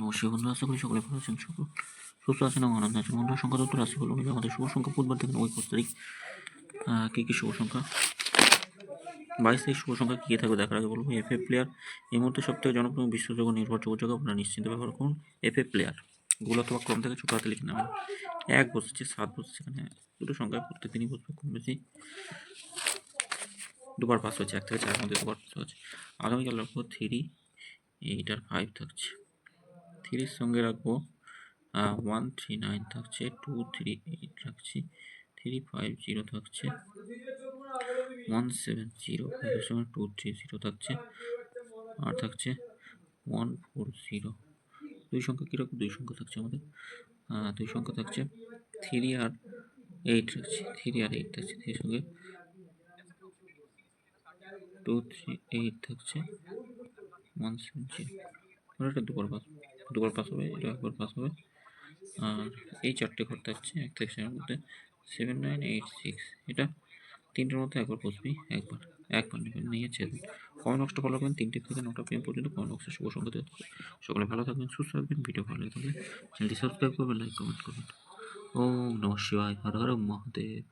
নমস্কার বন্ধু, আশা করি সকলে ভালো আছেন, সকল সুস্থ আছেন এবং আনন্দ আছেন। বন্ধুরা, সংখ্যা তত্ত্ব রাশি হলো আমাদের শুভ সংখ্যা বুধবার থেকে 21 তারিখ। কী কী শুভ সংখ্যা? 22 তারিখ শুভ সংখ্যা কী থাকবে দেখার আগে বলবো এফএ প্লেয়ার এই মুহূর্তে সবথেকে জনপ্রিয় বিশ্বাসযোগ্য নির্ভরযোগ্য জায়গা আপনারা নিশ্চিন্তে ব্যবহার করুন। এফএ প্লেয়ার গুলো অথবা ক্রম থেকে ছোটো হাতে লিখে নেবেন। 1 বসেছে, 7 বসেছে, এখানে দুটো সংখ্যায় প্রত্যেকদিনই বসবে কম বেশি। দুবার পাস হয়েছে, 1 থেকে 4 মধ্যে দুবার পাস হয়েছে। আগামীকাল রাখবো 3, 8 আর 5 থাকছে। 3 সঙ্গে রাখবো 139 থাকছে, 238 রাখছি, 350 থাকছে, 170 5 সঙ্গে 230 থাকছে, আর থাকছে 140। দুই সংখ্যা কীরকম? দুই সংখ্যা থাকছে আমাদের দুই সংখ্যা থাকছে 3 আর 8 রাখছি, 3 আর 8 থাকছে, 3 সঙ্গে 238 থাকছে, 170। এটা দুবার পাস হবে, এটা একবার পাস হবে। আর এই 4টে ঘর থাকছে 1 থেকে 4 মধ্যে 7986। এটা 3টের মধ্যে একবার বসবি, একবার নেবেন, নিয়েছে। কমেন্ট বক্সটা ফলো করবেন 3টে থেকে 9টা PM পর্যন্ত কমেন্ট বক্সে শুভ সংখ্যা দেওয়া থাকবে। সকলে ভালো থাকবেন, সুস্থ থাকবেন। ভিডিও ভালো লাগলে চ্যানেলটি সাবস্ক্রাইব করবেন, লাইক কমেন্ট করবেন। ওম নমঃ শিবায়, হর হর মহাদেব।